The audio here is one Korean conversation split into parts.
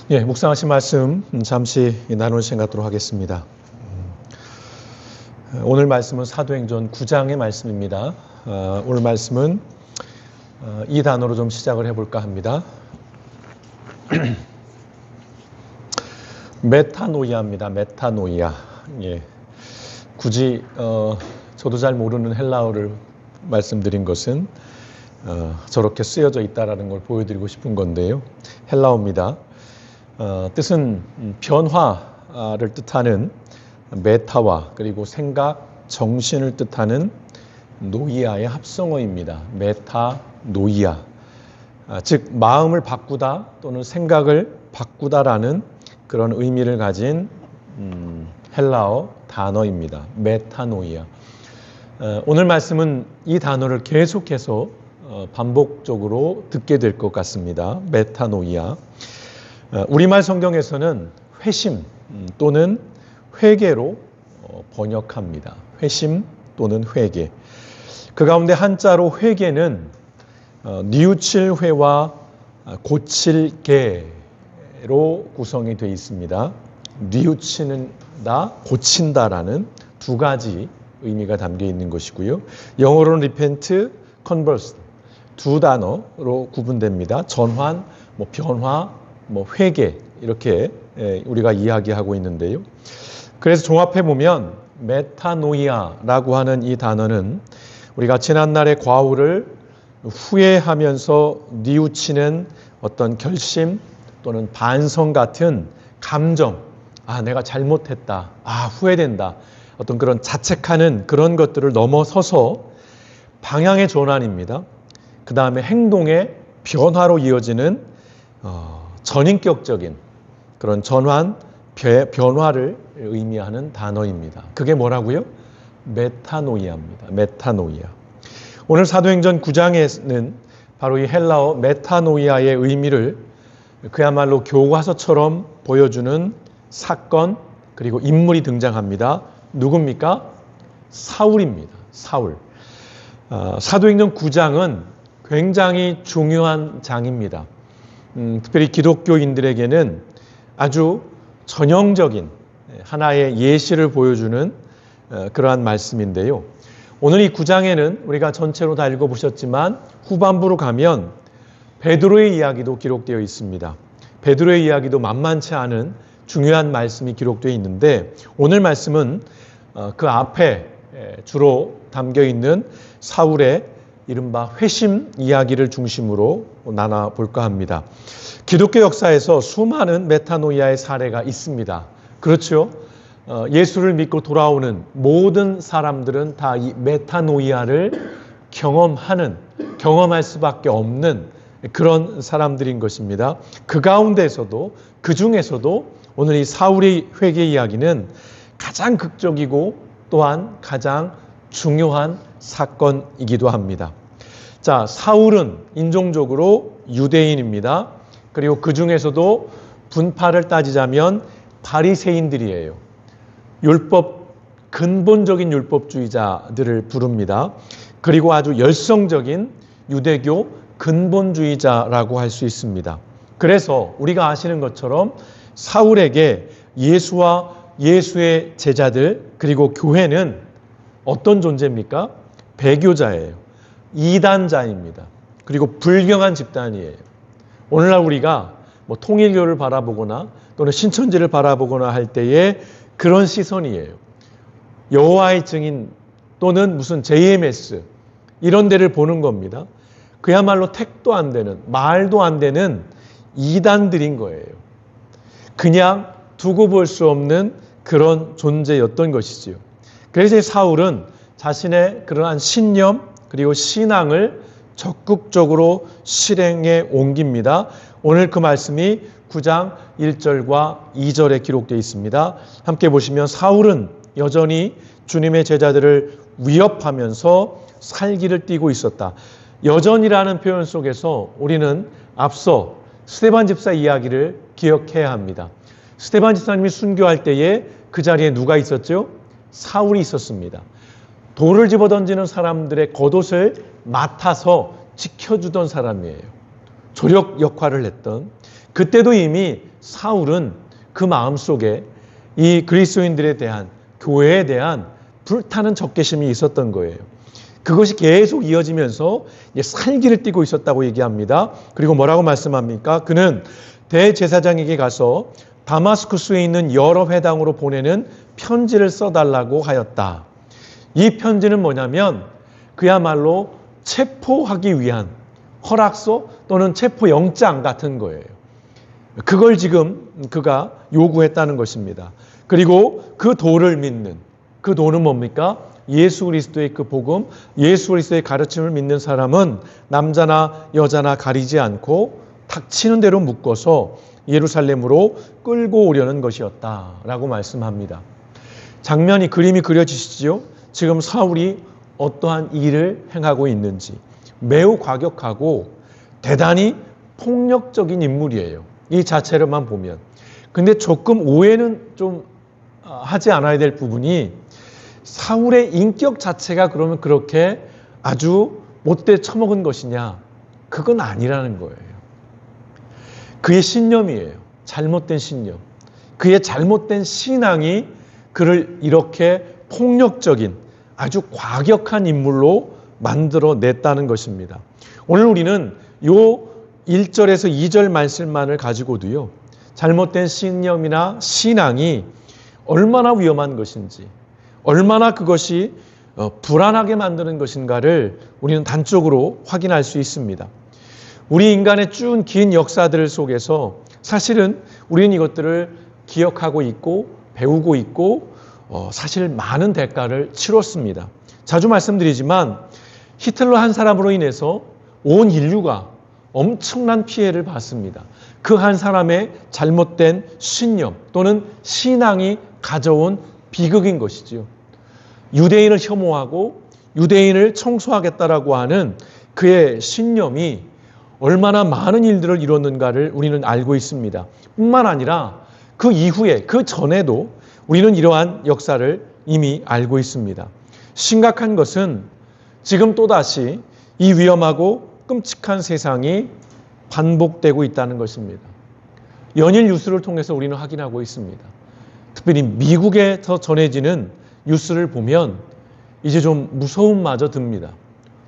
예, 묵상하신 말씀 잠시 나눌 생각하도록 하겠습니다. 오늘 말씀은 사도행전 9장의 말씀입니다. 오늘 말씀은 이 단어로 좀 시작을 해볼까 합니다. 메타노이아입니다. 메타노이아. 예. 굳이 저도 잘 모르는 헬라어를 말씀드린 것은 저렇게 쓰여져 있다라는 걸 보여드리고 싶은 건데요. 헬라어입니다. 뜻은 변화를 뜻하는 메타와 그리고 생각, 정신을 뜻하는 노이아의 합성어입니다. 메타노이아. 즉 마음을 바꾸다 또는 생각을 바꾸다라는 그런 의미를 가진 헬라어 단어입니다. 메타노이아. 오늘 말씀은 이 단어를 계속해서 반복적으로 듣게 될 것 같습니다. 메타노이아. 우리말 성경에서는 회심 또는 회개로 번역합니다. 회심 또는 회개. 그 가운데 한자로 회개는 뉘우칠 회와 고칠 개로 구성이 되어 있습니다. 뉘우치는다, 고친다라는 두 가지 의미가 담겨 있는 것이고요. 영어로는 repent, converse 두 단어로 구분됩니다. 전환, 변화, 회개 이렇게 우리가 이야기하고 있는데요. 그래서 종합해 보면 메타노이아라고 하는 이 단어는 우리가 지난날의 과오를 후회하면서 뉘우치는 어떤 결심 또는 반성 같은 감정, 내가 잘못했다, 후회된다, 어떤 그런 자책하는 그런 것들을 넘어서서 방향의 전환입니다. 그 다음에 행동의 변화로 이어지는 전인격적인 그런 전환, 변화를 의미하는 단어입니다. 그게 뭐라고요? 메타노이아입니다. 메타노이아. 오늘 사도행전 9장에는 바로 이 헬라어 메타노이아의 의미를 그야말로 교과서처럼 보여주는 사건 그리고 인물이 등장합니다. 누굽니까? 사울입니다. 사울. 사도행전 9장은 굉장히 중요한 장입니다. 특별히 기독교인들에게는 아주 전형적인 하나의 예시를 보여주는 그러한 말씀인데요. 오늘 이 9장에는 우리가 전체로 다 읽어보셨지만 후반부로 가면 베드로의 이야기도 기록되어 있습니다. 베드로의 이야기도 만만치 않은 중요한 말씀이 기록되어 있는데 오늘 말씀은 그 앞에 주로 담겨 있는 사울의 이른바 회심 이야기를 중심으로 나눠볼까 합니다. 기독교 역사에서 수많은 메타노이아의 사례가 있습니다. 그렇죠? 예수를 믿고 돌아오는 모든 사람들은 다 이 메타노이아를 경험할 수밖에 없는 그런 사람들인 것입니다. 그 가운데서도 그 중에서도 오늘 이 사울의 회개 이야기는 가장 극적이고 또한 가장 중요한 사건이기도 합니다. 자, 사울은 인종적으로 유대인입니다. 그리고 그 중에서도 분파를 따지자면 바리새인들이에요. 근본적인 율법주의자들을 부릅니다. 그리고 아주 열성적인 유대교 근본주의자라고 할 수 있습니다. 그래서 우리가 아시는 것처럼 사울에게 예수와 예수의 제자들 그리고 교회는 어떤 존재입니까? 배교자예요. 이단자입니다. 그리고 불경한 집단이에요. 오늘날 우리가 통일교를 바라보거나 또는 신천지를 바라보거나 할 때에 그런 시선이에요. 여호와의 증인 또는 무슨 JMS 이런 데를 보는 겁니다. 그야말로 택도 안 되는, 말도 안 되는 이단들인 거예요. 그냥 두고 볼 수 없는 그런 존재였던 것이지요. 그래서 사울은 자신의 그러한 신념 그리고 신앙을 적극적으로 실행에 옮깁니다. 오늘 그 말씀이 9장 1절과 2절에 기록되어 있습니다. 함께 보시면 사울은 여전히 주님의 제자들을 위협하면서 살기를 띠고 있었다. 여전이라는 표현 속에서 우리는 앞서 스데반 집사 이야기를 기억해야 합니다. 스데반 집사님이 순교할 때에 그 자리에 누가 있었죠? 사울이 있었습니다. 돌을 집어던지는 사람들의 겉옷을 맡아서 지켜주던 사람이에요. 조력 역할을 했던. 그때도 이미 사울은 그 마음속에 이 그리스도인들에 대한, 교회에 대한 불타는 적개심이 있었던 거예요. 그것이 계속 이어지면서 살기를 띠고 있었다고 얘기합니다. 그리고 뭐라고 말씀합니까? 그는 대제사장에게 가서 다마스쿠스에 있는 여러 회당으로 보내는 편지를 써달라고 하였다. 이 편지는 뭐냐면 그야말로 체포하기 위한 허락서 또는 체포영장 같은 거예요. 그걸 지금 그가 요구했다는 것입니다. 그리고 그 도를 믿는, 그 도는 뭡니까? 예수 그리스도의 그 복음, 예수 그리스도의 가르침을 믿는 사람은 남자나 여자나 가리지 않고 닥치는 대로 묶어서 예루살렘으로 끌고 오려는 것이었다라고 말씀합니다. 장면이, 그림이 그려지시죠? 지금 사울이 어떠한 일을 행하고 있는지 매우 과격하고 대단히 폭력적인 인물이에요. 이 자체로만 보면. 근데 조금 오해는 좀 하지 않아야 될 부분이, 사울의 인격 자체가 그러면 그렇게 아주 못돼 처먹은 것이냐? 그건 아니라는 거예요. 그의 신념이에요. 잘못된 신념. 그의 잘못된 신앙이 그를 이렇게 폭력적인 아주 과격한 인물로 만들어냈다는 것입니다. 오늘 우리는 요 1절에서 2절 말씀만을 가지고도요, 잘못된 신념이나 신앙이 얼마나 위험한 것인지, 얼마나 그것이 불안하게 만드는 것인가를 우리는 단적으로 확인할 수 있습니다. 우리 인간의 쭉 긴 역사들 속에서 사실은 우리는 이것들을 기억하고 있고 배우고 있고 사실 많은 대가를 치렀습니다. 자주 말씀드리지만 히틀러 한 사람으로 인해서 온 인류가 엄청난 피해를 봤습니다. 그 한 사람의 잘못된 신념 또는 신앙이 가져온 비극인 것이지요. 유대인을 혐오하고 유대인을 청소하겠다라고 하는 그의 신념이 얼마나 많은 일들을 이뤘는가를 우리는 알고 있습니다. 뿐만 아니라 그 이후에, 그 전에도 우리는 이러한 역사를 이미 알고 있습니다. 심각한 것은 지금 또다시 이 위험하고 끔찍한 세상이 반복되고 있다는 것입니다. 연일 뉴스를 통해서 우리는 확인하고 있습니다. 특별히 미국에서 전해지는 뉴스를 보면 이제 좀 무서움마저 듭니다.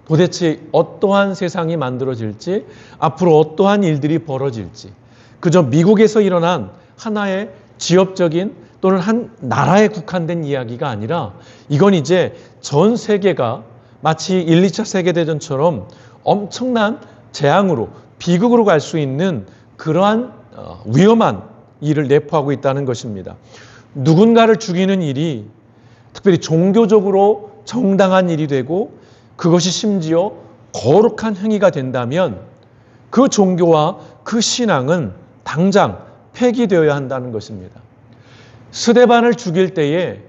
도대체 어떠한 세상이 만들어질지, 앞으로 어떠한 일들이 벌어질지, 그저 미국에서 일어난 하나의 지역적인 또는 한 나라에 국한된 이야기가 아니라 이건 이제 전 세계가 마치 1, 2차 세계대전처럼 엄청난 재앙으로, 비극으로 갈 수 있는 그러한 위험한 일을 내포하고 있다는 것입니다. 누군가를 죽이는 일이 특별히 종교적으로 정당한 일이 되고 그것이 심지어 거룩한 행위가 된다면 그 종교와 그 신앙은 당장 폐기되어야 한다는 것입니다. 스데반을 죽일 때에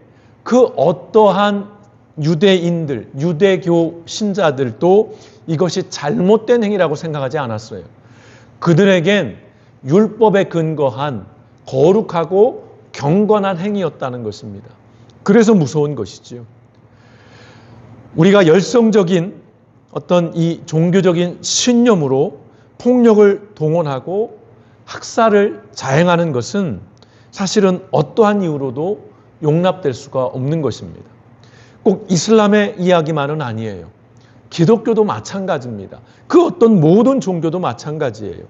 그 어떠한 유대인들, 유대교 신자들도 이것이 잘못된 행위라고 생각하지 않았어요. 그들에겐 율법에 근거한 거룩하고 경건한 행위였다는 것입니다. 그래서 무서운 것이지요. 우리가 열성적인 어떤 이 종교적인 신념으로 폭력을 동원하고 학살을 자행하는 것은 사실은 어떠한 이유로도 용납될 수가 없는 것입니다. 꼭 이슬람의 이야기만은 아니에요. 기독교도 마찬가지입니다. 그 어떤 모든 종교도 마찬가지예요.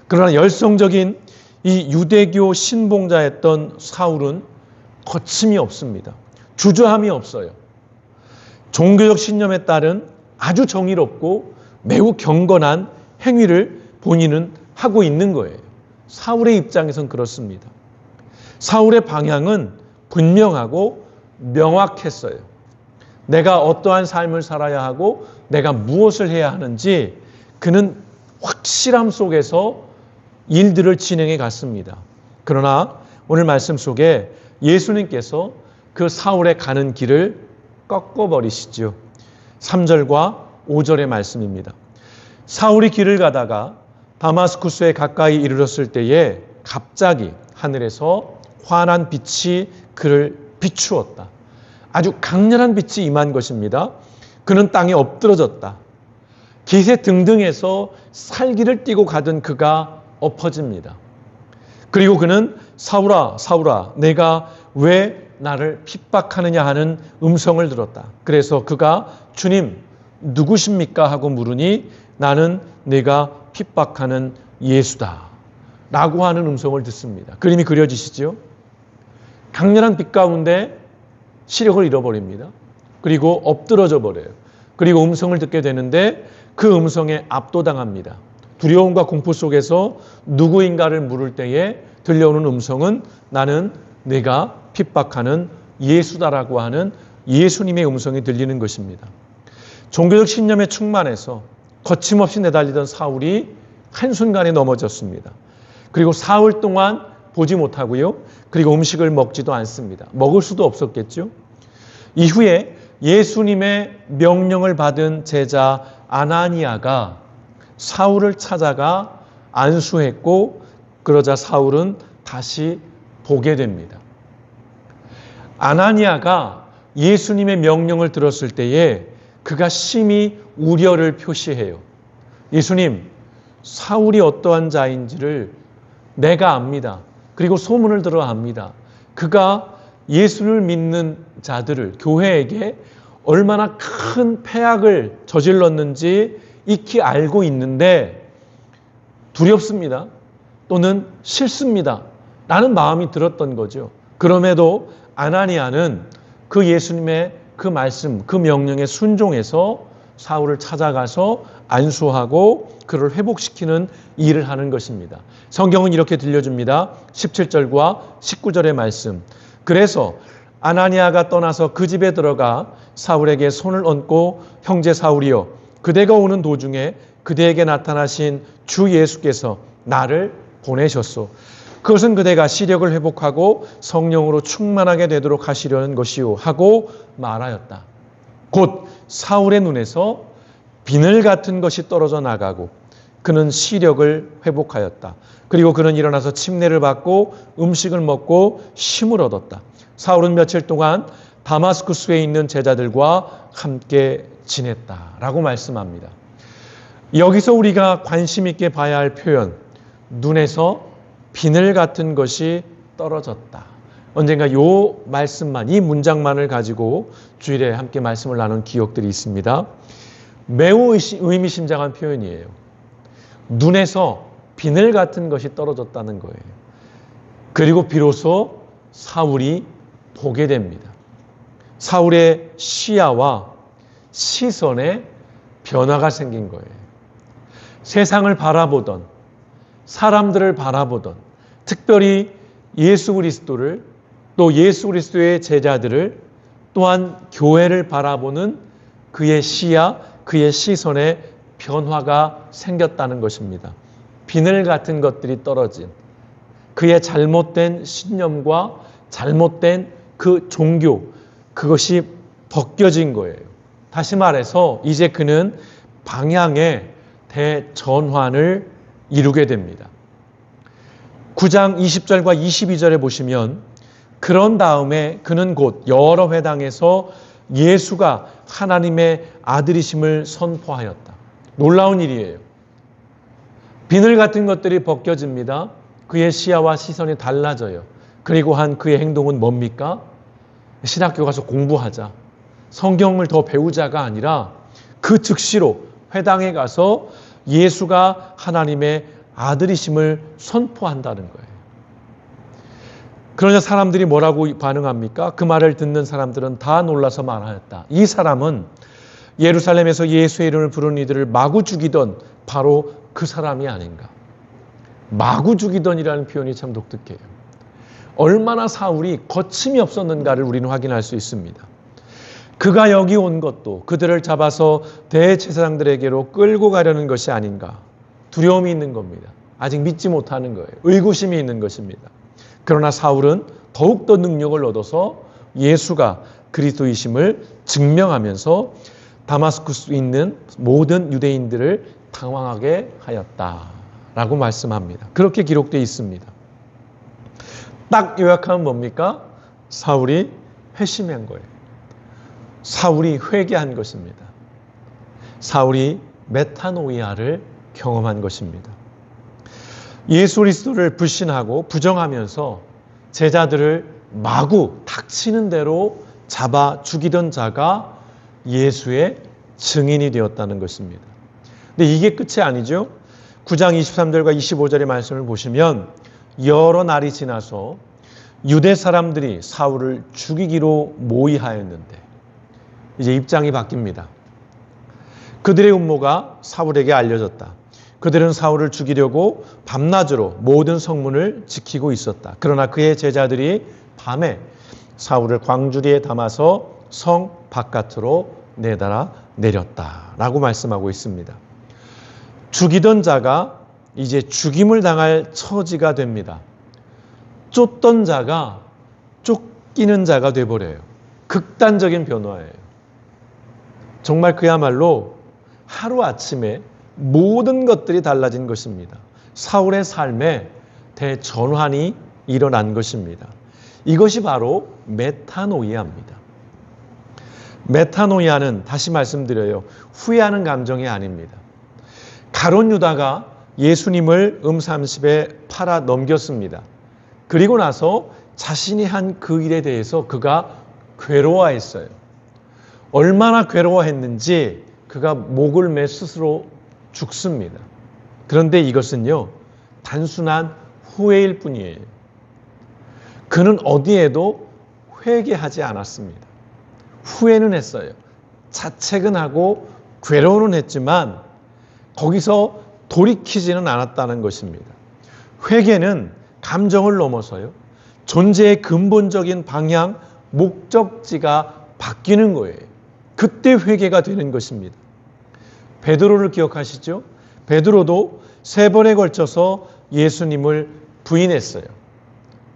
그러나 열성적인 이 유대교 신봉자였던 사울은 거침이 없습니다. 주저함이 없어요. 종교적 신념에 따른 아주 정의롭고 매우 경건한 행위를 본인은 하고 있는 거예요. 사울의 입장에선 그렇습니다. 사울의 방향은 분명하고 명확했어요. 내가 어떠한 삶을 살아야 하고 내가 무엇을 해야 하는지 그는 확실함 속에서 일들을 진행해 갔습니다. 그러나 오늘 말씀 속에 예수님께서 그 사울의 가는 길을 꺾어버리시죠. 3절과 5절의 말씀입니다. 사울이 길을 가다가 다마스쿠스에 가까이 이르렀을 때에 갑자기 하늘에서 환한 빛이 그를 비추었다. 아주 강렬한 빛이 임한 것입니다. 그는 땅에 엎드러졌다. 기세 등등해서 살기를 띠고 가던 그가 엎어집니다. 그리고 그는 사울아, 사울아, 내가 왜 나를 핍박하느냐 하는 음성을 들었다. 그래서 그가 주님, 누구십니까? 하고 물으니 나는 내가 핍박하는 예수다. 라고 하는 음성을 듣습니다. 그림이 그려지시죠? 강렬한 빛 가운데 시력을 잃어버립니다. 그리고 엎드러져 버려요. 그리고 음성을 듣게 되는데 그 음성에 압도당합니다. 두려움과 공포 속에서 누구인가를 물을 때에 들려오는 음성은 나는 내가 핍박하는 예수다라고 하는 예수님의 음성이 들리는 것입니다. 종교적 신념에 충만해서 거침없이 내달리던 사울이 한순간에 넘어졌습니다. 그리고 사흘 동안 보지 못하고요. 그리고 음식을 먹지도 않습니다. 먹을 수도 없었겠죠. 이후에 예수님의 명령을 받은 제자 아나니아가 사울을 찾아가 안수했고 그러자 사울은 다시 보게 됩니다. 아나니아가 예수님의 명령을 들었을 때에 그가 심히 우려를 표시해요. 예수님, 사울이 어떠한 자인지를 내가 압니다. 그리고 소문을 들어 압니다. 그가 예수를 믿는 자들을, 교회에게 얼마나 큰 폐악을 저질렀는지 익히 알고 있는데 두렵습니다. 또는 싫습니다. 라는 마음이 들었던 거죠. 그럼에도 아나니아는 그 예수님의 그 말씀, 그 명령에 순종해서 사울을 찾아가서 안수하고 그를 회복시키는 일을 하는 것입니다. 성경은 이렇게 들려줍니다. 17절과 19절의 말씀. 그래서 아나니아가 떠나서 그 집에 들어가 사울에게 손을 얹고 형제 사울이여 그대가 오는 도중에 그대에게 나타나신 주 예수께서 나를 보내셨소. 그것은 그대가 시력을 회복하고 성령으로 충만하게 되도록 하시려는 것이요 하고 말하였다. 곧 사울의 눈에서 비늘 같은 것이 떨어져 나가고 그는 시력을 회복하였다. 그리고 그는 일어나서 침례를 받고 음식을 먹고 힘을 얻었다. 사울은 며칠 동안 다마스쿠스에 있는 제자들과 함께 지냈다라고 말씀합니다. 여기서 우리가 관심 있게 봐야 할 표현, 눈에서 비늘 같은 것이 떨어졌다. 언젠가 이 말씀만, 이 문장만을 가지고 주일에 함께 말씀을 나눈 기억들이 있습니다. 매우 의미심장한 표현이에요. 눈에서 비늘 같은 것이 떨어졌다는 거예요. 그리고 비로소 사울이 보게 됩니다. 사울의 시야와 시선에 변화가 생긴 거예요. 세상을 바라보던, 사람들을 바라보던, 특별히 예수 그리스도를, 또 예수 그리스도의 제자들을, 또한 교회를 바라보는 그의 시야, 그의 시선에 변화가 생겼다는 것입니다. 비늘 같은 것들이 떨어진 그의 잘못된 신념과 잘못된 그 종교, 그것이 벗겨진 거예요. 다시 말해서 이제 그는 방향의 대전환을 이루게 됩니다. 9장 20절과 22절에 보시면 그런 다음에 그는 곧 여러 회당에서 예수가 하나님의 아들이심을 선포하였다. 놀라운 일이에요. 비늘 같은 것들이 벗겨집니다. 그의 시야와 시선이 달라져요. 그리고 한 그의 행동은 뭡니까? 신학교 가서 공부하자. 성경을 더 배우자가 아니라 그 즉시로 회당에 가서 예수가 하나님의 아들이심을 선포한다는 거예요. 그러자 사람들이 뭐라고 반응합니까? 그 말을 듣는 사람들은 다 놀라서 말하였다. 이 사람은 예루살렘에서 예수의 이름을 부르는 이들을 마구 죽이던 바로 그 사람이 아닌가. 마구 죽이던이라는 표현이 참 독특해요. 얼마나 사울이 거침이 없었는가를 우리는 확인할 수 있습니다. 그가 여기 온 것도 그들을 잡아서 대제사장들에게로 끌고 가려는 것이 아닌가. 두려움이 있는 겁니다. 아직 믿지 못하는 거예요. 의구심이 있는 것입니다. 그러나 사울은 더욱더 능력을 얻어서 예수가 그리스도이심을 증명하면서 다마스쿠스에 있는 모든 유대인들을 당황하게 하였다라고 말씀합니다. 그렇게 기록되어 있습니다. 딱 요약하면 뭡니까? 사울이 회심한 거예요. 사울이 회개한 것입니다. 사울이 메타노이아를 경험한 것입니다. 예수 그리스도를 불신하고 부정하면서 제자들을 마구 닥치는 대로 잡아 죽이던 자가 예수의 증인이 되었다는 것입니다. 근데 이게 끝이 아니죠. 9장 23절과 25절의 말씀을 보시면 여러 날이 지나서 유대 사람들이 사울을 죽이기로 모의하였는데 이제 입장이 바뀝니다. 그들의 음모가 사울에게 알려졌다. 그들은 사울을 죽이려고 밤낮으로 모든 성문을 지키고 있었다. 그러나 그의 제자들이 밤에 사울을 광주리에 담아서 성 바깥으로 내달아 내렸다라고 말씀하고 있습니다. 죽이던 자가 이제 죽임을 당할 처지가 됩니다. 쫓던 자가 쫓기는 자가 돼버려요. 극단적인 변화예요. 정말 그야말로 하루아침에 모든 것들이 달라진 것입니다. 사울의 삶에 대전환이 일어난 것입니다. 이것이 바로 메타노이아입니다. 메타노이아는 다시 말씀드려요. 후회하는 감정이 아닙니다. 가룟 유다가 예수님을 음30에 팔아 넘겼습니다. 그리고 나서 자신이 한 그 일에 대해서 그가 괴로워했어요. 얼마나 괴로워했는지 그가 목을 매 스스로 죽습니다. 그런데 이것은요, 단순한 후회일 뿐이에요. 그는 어디에도 회개하지 않았습니다. 후회는 했어요. 자책은 하고 괴로워는 했지만 거기서 돌이키지는 않았다는 것입니다. 회개는 감정을 넘어서요, 존재의 근본적인 방향, 목적지가 바뀌는 거예요. 그때 회개가 되는 것입니다. 베드로를 기억하시죠? 베드로도 3번에 걸쳐서 예수님을 부인했어요.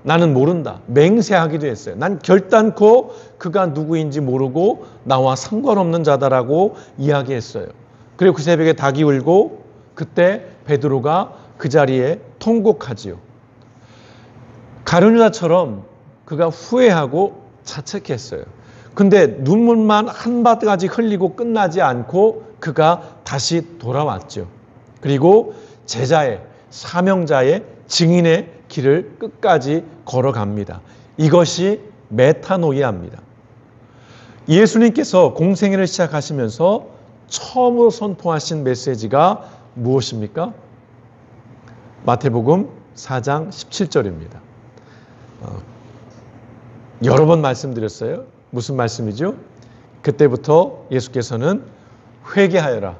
나는 모른다. 맹세하기도 했어요. 난 결단코 그가 누구인지 모르고 나와 상관없는 자다라고 이야기했어요. 그리고 그 새벽에 닭이 울고 그때 베드로가 그 자리에 통곡하지요. 가룟 유다처럼 그가 후회하고 자책했어요. 근데 눈물만 한 바가지 흘리고 끝나지 않고 그가 다시 돌아왔죠. 그리고 제자의, 사명자의, 증인의 길을 끝까지 걸어갑니다. 이것이 메타노이아입니다. 예수님께서 공생애를 시작하시면서 처음으로 선포하신 메시지가 무엇입니까? 마태복음 4장 17절입니다. 여러 번 말씀드렸어요. 무슨 말씀이죠? 그때부터 예수께서는 회개하여라,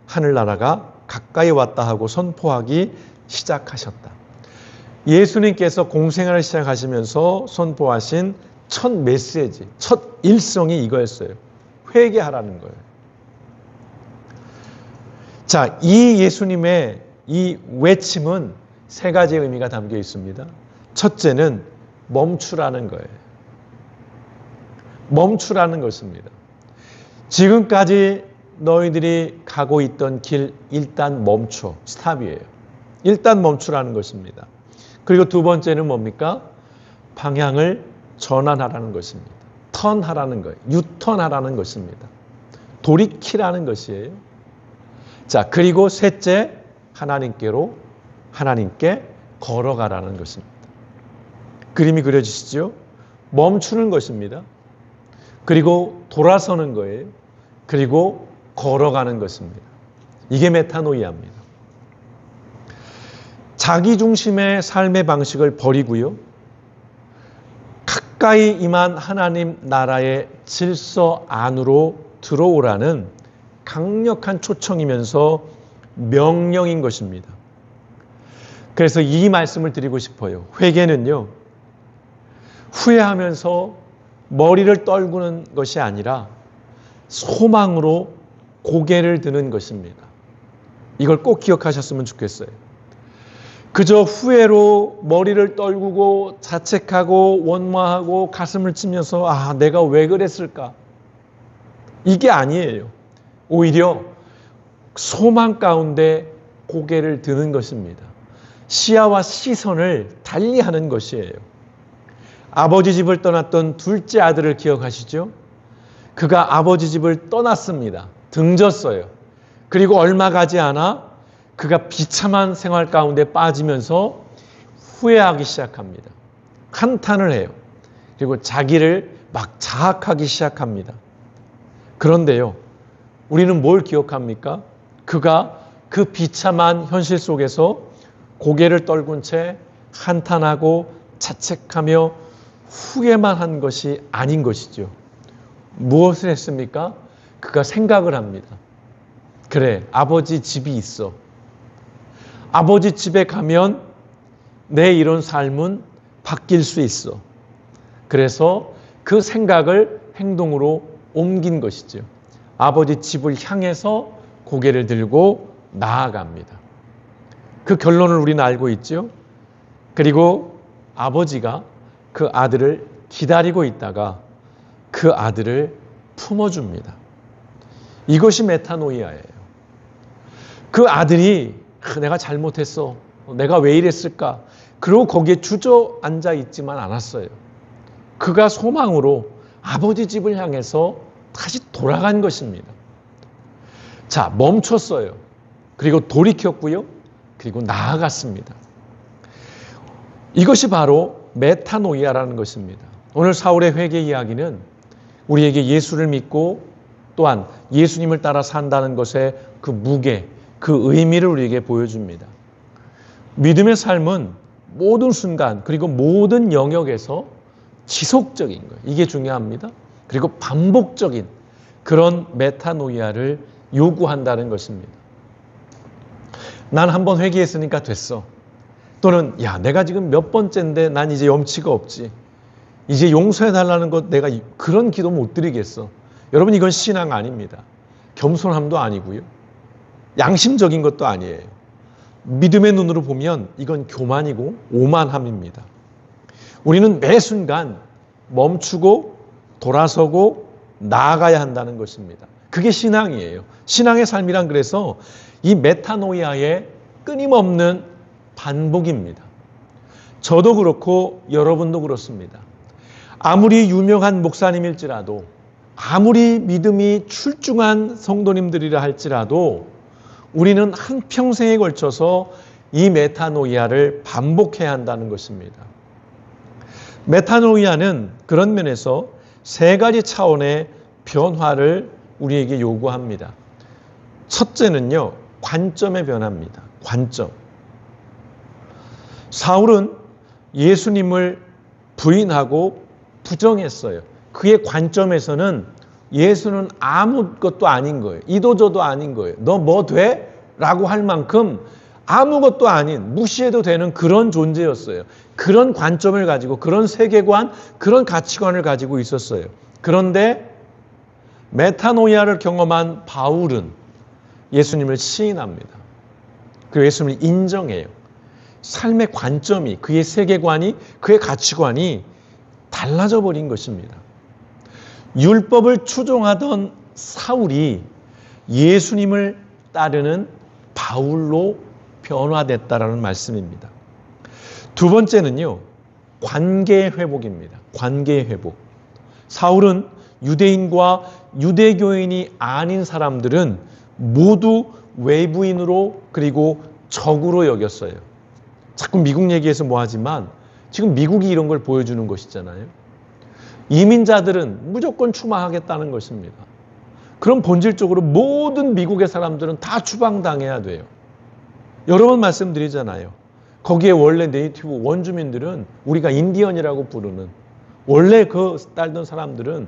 하늘나라가 가까이 왔다 하고 선포하기 시작하셨다. 예수님께서 공생활을 시작하시면서 선포하신 첫 메시지, 첫 일성이 이거였어요. 회개하라는 거예요. 자, 이 예수님의 이 외침은 3가지의 의미가 담겨 있습니다. 첫째는 멈추라는 거예요. 멈추라는 것입니다. 지금까지 너희들이 가고 있던 길 일단 멈춰. 스탑이에요. 일단 멈추라는 것입니다. 그리고 2번째는 뭡니까? 방향을 전환하라는 것입니다. 턴하라는 거예요. 유턴하라는 것입니다. 돌이키라는 것이에요. 자, 그리고 셋째, 하나님께 걸어가라는 것입니다. 그림이 그려지시죠? 멈추는 것입니다. 그리고 돌아서는 거예요. 그리고 걸어가는 것입니다. 이게 메타노이아입니다. 자기 중심의 삶의 방식을 버리고요, 가까이 임한 하나님 나라의 질서 안으로 들어오라는 강력한 초청이면서 명령인 것입니다. 그래서 이 말씀을 드리고 싶어요. 회개는요, 후회하면서 머리를 떨구는 것이 아니라 소망으로 고개를 드는 것입니다. 이걸 꼭 기억하셨으면 좋겠어요. 그저 후회로 머리를 떨구고 자책하고 원망하고 가슴을 치면서 내가 왜 그랬을까? 이게 아니에요. 오히려 소망 가운데 고개를 드는 것입니다. 시야와 시선을 달리하는 것이에요. 아버지 집을 떠났던 둘째 아들을 기억하시죠? 그가 아버지 집을 떠났습니다. 등졌어요. 그리고 얼마 가지 않아 그가 비참한 생활 가운데 빠지면서 후회하기 시작합니다. 한탄을 해요. 그리고 자기를 막 자학하기 시작합니다. 그런데요, 우리는 뭘 기억합니까? 그가 그 비참한 현실 속에서 고개를 떨군 채 한탄하고 자책하며 후회만 한 것이 아닌 것이죠. 무엇을 했습니까? 그가 생각을 합니다. 그래, 아버지 집이 있어. 아버지 집에 가면 내 이런 삶은 바뀔 수 있어. 그래서 그 생각을 행동으로 옮긴 것이죠. 아버지 집을 향해서 고개를 들고 나아갑니다. 그 결론을 우리는 알고 있죠. 그리고 아버지가 그 아들을 기다리고 있다가 그 아들을 품어줍니다. 이것이 메타노이아예요. 그 아들이 내가 잘못했어. 내가 왜 이랬을까? 그리고 거기에 주저앉아 있지만 않았어요. 그가 소망으로 아버지 집을 향해서 다시 돌아간 것입니다. 자, 멈췄어요. 그리고 돌이켰고요. 그리고 나아갔습니다. 이것이 바로 메타노이아라는 것입니다. 오늘 사울의 회개 이야기는 우리에게 예수를 믿고 또한 예수님을 따라 산다는 것의 그 무게, 그 의미를 우리에게 보여줍니다. 믿음의 삶은 모든 순간 그리고 모든 영역에서 지속적인 거예요. 이게 중요합니다. 그리고 반복적인 그런 메타노이아를 요구한다는 것입니다. 난 한번 회개했으니까 됐어. 또는 야, 내가 지금 몇 번째인데 난 이제 염치가 없지. 이제 용서해달라는 것 내가 그런 기도 못 드리겠어. 여러분, 이건 신앙 아닙니다. 겸손함도 아니고요. 양심적인 것도 아니에요. 믿음의 눈으로 보면 이건 교만이고 오만함입니다. 우리는 매 순간 멈추고 돌아서고 나아가야 한다는 것입니다. 그게 신앙이에요. 신앙의 삶이란 그래서 이 메타노이아의 끊임없는 반복입니다. 저도 그렇고 여러분도 그렇습니다. 아무리 유명한 목사님일지라도 아무리 믿음이 출중한 성도님들이라 할지라도 우리는 한평생에 걸쳐서 이 메타노이아를 반복해야 한다는 것입니다. 메타노이아는 그런 면에서 세 가지 차원의 변화를 우리에게 요구합니다. 첫째는요, 관점의 변화입니다. 관점. 사울은 예수님을 부인하고 부정했어요. 그의 관점에서는 예수는 아무것도 아닌 거예요. 이도저도 아닌 거예요. 너 뭐 돼? 라고 할 만큼 아무것도 아닌, 무시해도 되는 그런 존재였어요. 그런 관점을 가지고, 그런 세계관, 그런 가치관을 가지고 있었어요. 그런데 메타노이아를 경험한 바울은 예수님을 시인합니다. 그 예수님을 인정해요. 삶의 관점이, 그의 세계관이, 그의 가치관이 달라져 버린 것입니다. 율법을 추종하던 사울이 예수님을 따르는 바울로 변화됐다라는 말씀입니다. 두 번째는요, 관계의 회복입니다. 관계의 회복. 사울은 유대인과 유대교인이 아닌 사람들은 모두 외부인으로 그리고 적으로 여겼어요. 자꾸 미국 얘기해서 뭐하지만 지금 미국이 이런 걸 보여주는 것이잖아요. 이민자들은 무조건 추방하겠다는 것입니다. 그럼 본질적으로 모든 미국의 사람들은 다 추방당해야 돼요. 여러 번 말씀드리잖아요. 거기에 원래 네이티브 원주민들은 우리가 인디언이라고 부르는, 원래 그 살던 사람들은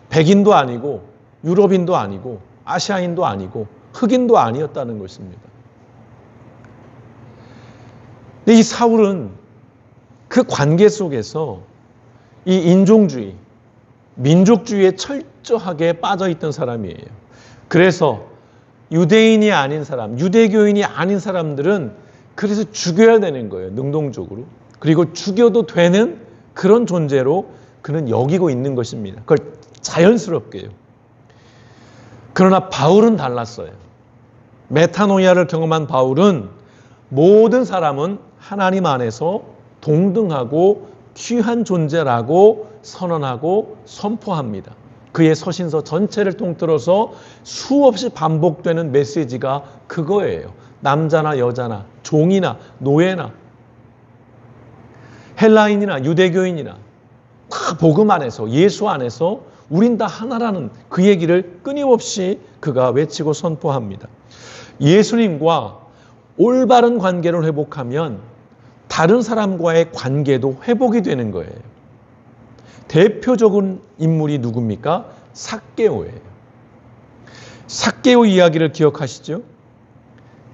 백인도 아니고 유럽인도 아니고 아시아인도 아니고 흑인도 아니었다는 것입니다. 근데 이 사울은 그 관계 속에서 이 인종주의, 민족주의에 철저하게 빠져있던 사람이에요. 그래서 유대인이 아닌 사람, 유대교인이 아닌 사람들은 그래서 죽여야 되는 거예요. 능동적으로. 그리고 죽여도 되는 그런 존재로 그는 여기고 있는 것입니다. 그걸 자연스럽게요. 그러나 바울은 달랐어요. 메타노이아를 경험한 바울은 모든 사람은 하나님 안에서 동등하고 귀한 존재라고 선언하고 선포합니다. 그의 서신서 전체를 통틀어서 수없이 반복되는 메시지가 그거예요. 남자나 여자나 종이나 노예나 헬라인이나 유대교인이나 다 복음 안에서 예수 안에서 우린 다 하나라는 그 얘기를 끊임없이 그가 외치고 선포합니다. 예수님과 올바른 관계를 회복하면 다른 사람과의 관계도 회복이 되는 거예요. 대표적인 인물이 누굽니까? 삭개오예요. 삭개오 이야기를 기억하시죠?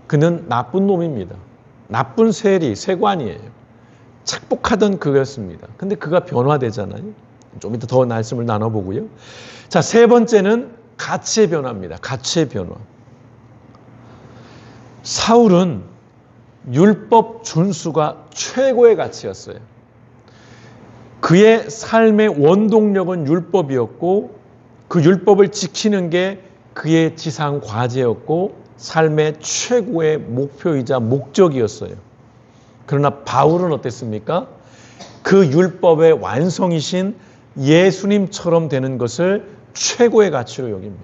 그는 나쁜 놈입니다. 나쁜 세관이에요. 착복하던 그였습니다. 근데 그가 변화되잖아요. 좀 이따 더 말씀을 나눠보고요. 자, 세 번째는 가치의 변화입니다. 가치의 변화. 사울은 율법 준수가 최고의 가치였어요. 그의 삶의 원동력은 율법이었고 그 율법을 지키는 게 그의 지상 과제였고 삶의 최고의 목표이자 목적이었어요. 그러나 바울은 어땠습니까? 그 율법의 완성이신 예수님처럼 되는 것을 최고의 가치로 여깁니다.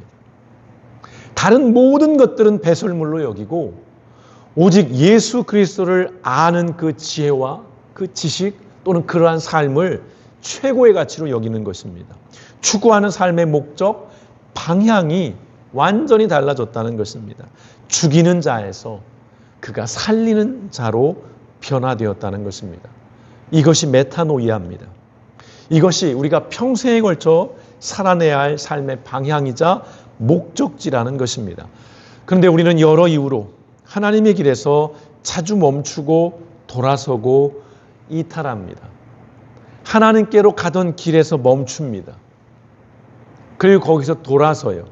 다른 모든 것들은 배설물로 여기고 오직 예수 그리스도를 아는 그 지혜와 그 지식 또는 그러한 삶을 최고의 가치로 여기는 것입니다. 추구하는 삶의 목적, 방향이 완전히 달라졌다는 것입니다. 죽이는 자에서 그가 살리는 자로 변화되었다는 것입니다. 이것이 메타노이아입니다. 이것이 우리가 평생에 걸쳐 살아내야 할 삶의 방향이자 목적지라는 것입니다. 그런데 우리는 여러 이유로 하나님의 길에서 자주 멈추고 돌아서고 이탈합니다. 하나님께로 가던 길에서 멈춥니다. 그리고 거기서 돌아서요.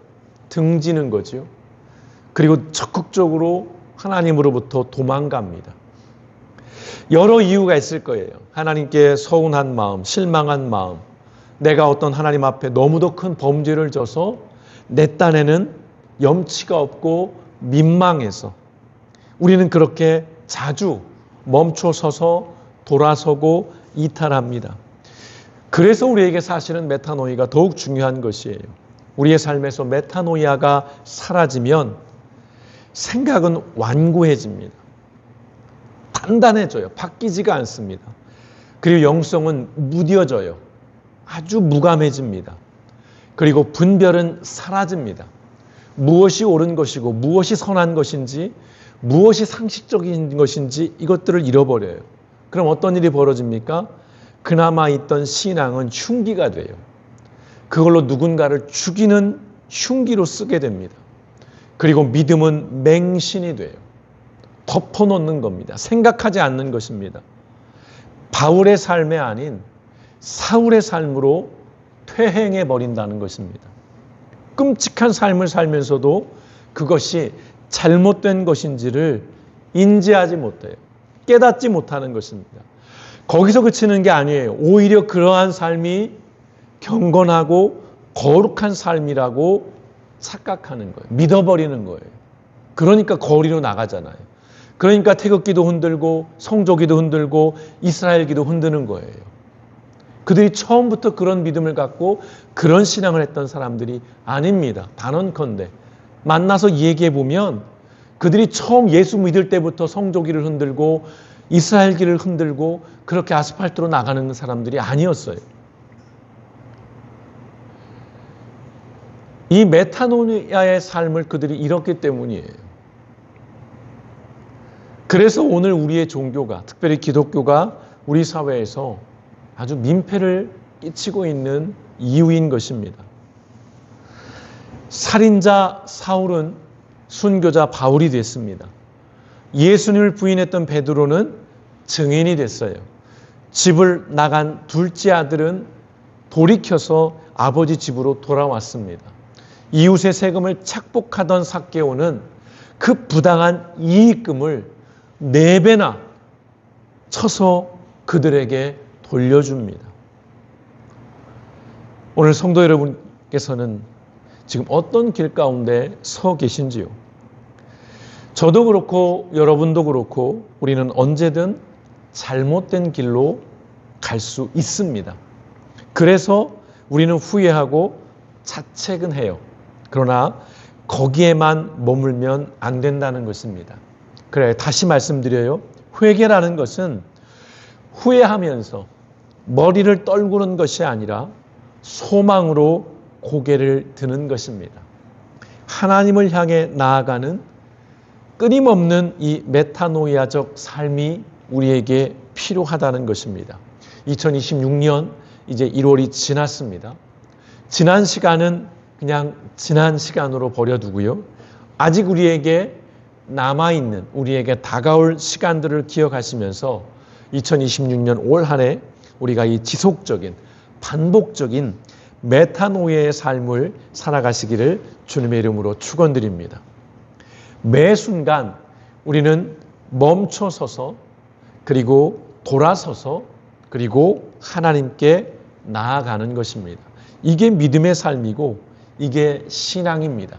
등지는 거죠. 그리고 적극적으로 하나님으로부터 도망갑니다. 여러 이유가 있을 거예요. 하나님께 서운한 마음, 실망한 마음, 내가 어떤 하나님 앞에 너무도 큰 범죄를 져서 내 딴에는 염치가 없고 민망해서 우리는 그렇게 자주 멈춰서서 돌아서고 이탈합니다. 그래서 우리에게 사실은 메타노이가 더욱 중요한 것이에요. 우리의 삶에서 메타노이아가 사라지면 생각은 완고해집니다. 단단해져요. 바뀌지가 않습니다. 그리고 영성은 무뎌져요. 아주 무감해집니다. 그리고 분별은 사라집니다. 무엇이 옳은 것이고 무엇이 선한 것인지 무엇이 상식적인 것인지 이것들을 잃어버려요. 그럼 어떤 일이 벌어집니까? 그나마 있던 신앙은 흉기가 돼요. 그걸로 누군가를 죽이는 흉기로 쓰게 됩니다. 그리고 믿음은 맹신이 돼요. 덮어놓는 겁니다. 생각하지 않는 것입니다. 바울의 삶이 아닌 사울의 삶으로 퇴행해 버린다는 것입니다. 끔찍한 삶을 살면서도 그것이 잘못된 것인지를 인지하지 못해요. 깨닫지 못하는 것입니다. 거기서 그치는 게 아니에요. 오히려 그러한 삶이 경건하고 거룩한 삶이라고 착각하는 거예요. 믿어버리는 거예요. 그러니까 거리로 나가잖아요. 그러니까 태극기도 흔들고 성조기도 흔들고 이스라엘기도 흔드는 거예요. 그들이 처음부터 그런 믿음을 갖고 그런 신앙을 했던 사람들이 아닙니다. 단언컨대 만나서 얘기해 보면 그들이 처음 예수 믿을 때부터 성조기를 흔들고 이스라엘기를 흔들고 그렇게 아스팔트로 나가는 사람들이 아니었어요. 이 메타노이아의 삶을 그들이 잃었기 때문이에요. 그래서 오늘 우리의 종교가, 특별히 기독교가 우리 사회에서 아주 민폐를 끼치고 있는 이유인 것입니다. 살인자 사울은 순교자 바울이 됐습니다. 예수님을 부인했던 베드로는 증인이 됐어요. 집을 나간 둘째 아들은 돌이켜서 아버지 집으로 돌아왔습니다. 이웃의 세금을 착복하던 삭개오는 그 부당한 이익금을 4배나 쳐서 그들에게 돌려줍니다. 오늘 성도 여러분께서는 지금 어떤 길 가운데 서 계신지요? 저도 그렇고 여러분도 그렇고 우리는 언제든 잘못된 길로 갈 수 있습니다. 그래서 우리는 후회하고 자책은 해요. 그러나 거기에만 머물면 안 된다는 것입니다. 그래, 다시 말씀드려요. 회개라는 것은 후회하면서 머리를 떨구는 것이 아니라 소망으로 고개를 드는 것입니다. 하나님을 향해 나아가는 끊임없는 이 메타노이아적 삶이 우리에게 필요하다는 것입니다. 2026년 이제 1월이 지났습니다. 지난 시간은 그냥 지난 시간으로 버려두고요. 아직 우리에게 남아있는, 우리에게 다가올 시간들을 기억하시면서 2026년 올 한 해 우리가 이 지속적인, 반복적인 메타노이아의 삶을 살아가시기를 주님의 이름으로 축원드립니다. 매 순간 우리는 멈춰서서 그리고 돌아서서 그리고 하나님께 나아가는 것입니다. 이게 믿음의 삶이고 이게 신앙입니다.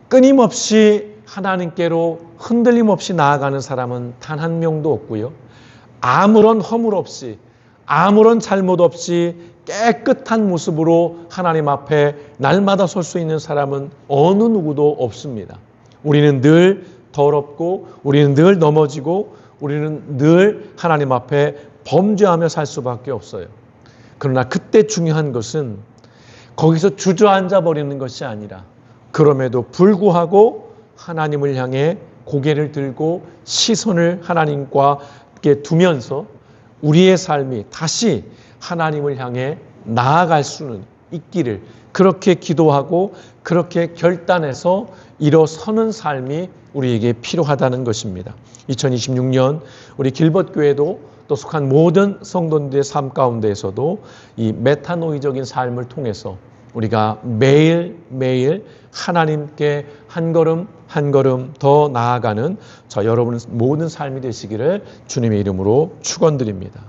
끊임없이 하나님께로 흔들림 없이 나아가는 사람은 단 한 명도 없고요. 아무런 허물 없이 아무런 잘못 없이 깨끗한 모습으로 하나님 앞에 날마다 설 수 있는 사람은 어느 누구도 없습니다. 우리는 늘 더럽고 우리는 늘 넘어지고 우리는 늘 하나님 앞에 범죄하며 살 수밖에 없어요. 그러나 그때 중요한 것은 거기서 주저앉아 버리는 것이 아니라 그럼에도 불구하고 하나님을 향해 고개를 들고 시선을 하나님과 두면서 우리의 삶이 다시 하나님을 향해 나아갈 수는 있기를 그렇게 기도하고 그렇게 결단해서 일어서는 삶이 우리에게 필요하다는 것입니다. 2026년 우리 길벗교회도 또 속한 모든 성도들의 삶 가운데에서도 이 메타노이적인 삶을 통해서 우리가 매일매일 하나님께 한 걸음 한 걸음 더 나아가는 저 여러분 모든 삶이 되시기를 주님의 이름으로 축원드립니다.